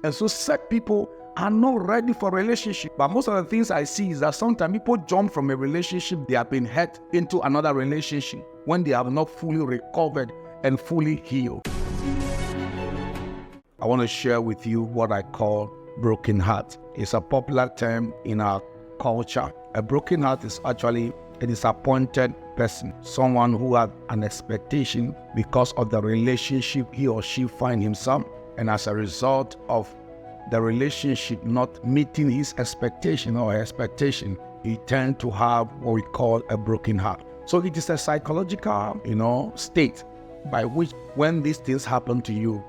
And so such people are not ready for a relationship. But most of the things I see is that sometimes people jump from a relationship they have been hurt into another relationship when they have not fully recovered and fully healed. I want to share with you what I call broken heart. It's a popular term in our culture. A broken heart is actually a disappointed person, someone who has an expectation because of the relationship he or she finds himself, and as a result of the relationship not meeting his expectation or her expectation, he tends to have what we call a broken heart. So it is a psychological, state by which when these things happen to you,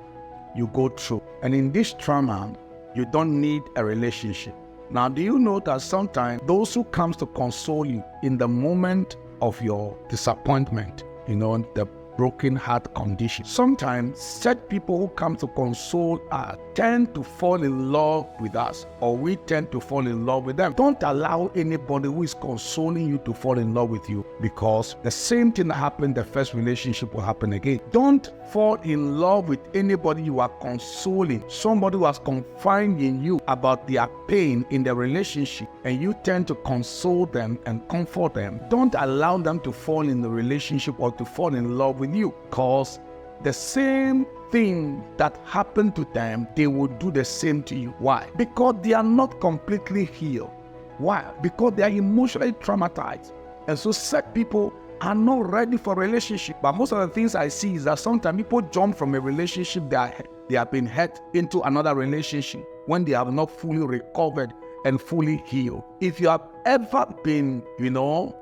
you go through. And in this trauma, you don't need a relationship. Now, do you know that sometimes those who comes to console you in the moment of your disappointment, the broken heart condition, sometimes such people who come to console us tend to fall in love with us, or we tend to fall in love with them. Don't allow anybody who is consoling you to fall in love with you, because the same thing that happened in the first relationship will happen again. Don't fall in love with anybody you are consoling, somebody who has confided in you about their pain in the relationship, and you tend to console them and comfort them. Don't allow them to fall in the relationship or to fall in love with you, because the same thing that happened to them, they will do the same to you. Why? Because they are not completely healed. Why? Because they are emotionally traumatized. And so such people are not ready for a relationship. But most of the things I see is that sometimes people jump from a relationship they have been hurt into another relationship when they have not fully recovered and fully healed. If you have ever been,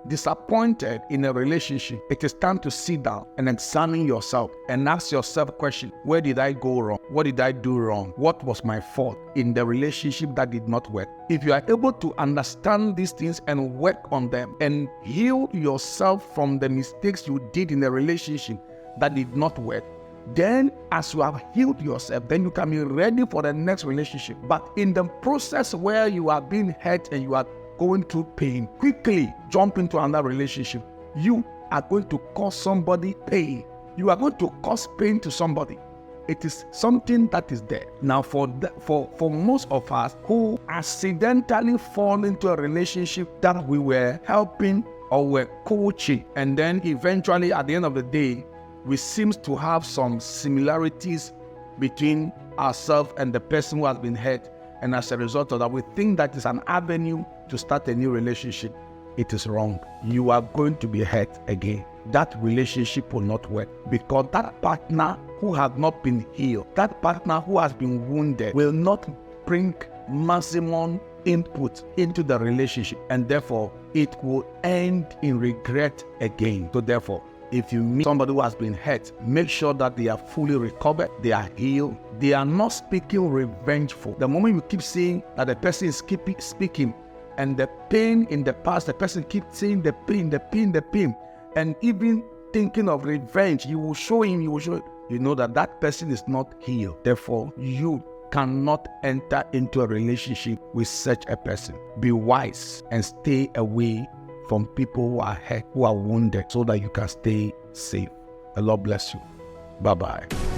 disappointed in a relationship, it is time to sit down and examine yourself and ask yourself a question: where did I go wrong? What did I do wrong? What was my fault in the relationship that did not work? If you are able to understand these things and work on them and heal yourself from the mistakes you did in the relationship that did not work, then as you have healed yourself, then you can be ready for the next relationship. But in the process where you are being hurt and you are going through pain, quickly jump into another relationship, you are going to cause somebody pain. You are going to cause pain to somebody. It is something that is there. Now, for most of us who accidentally fall into a relationship that we were helping or were coaching, and then eventually at the end of the day, we seem to have some similarities between ourselves and the person who has been hurt, and as a result of that, we think that is an avenue to start a new relationship. It is wrong. You are going to be hurt again. That relationship will not work, because that partner who has not been healed, that partner who has been wounded, will not bring maximum input into the relationship, and therefore it will end in regret again. So therefore, if you meet somebody who has been hurt, make sure that they are fully recovered, they are healed, they are not speaking revengeful. The moment you keep saying that the person is speaking, and the pain in the past, the person keeps saying the pain, and even thinking of revenge, you will show him, you know that person is not healed. Therefore, you cannot enter into a relationship with such a person. Be wise and stay away from people who are hurt, who are wounded, so that you can stay safe. The Lord bless you. Bye-bye.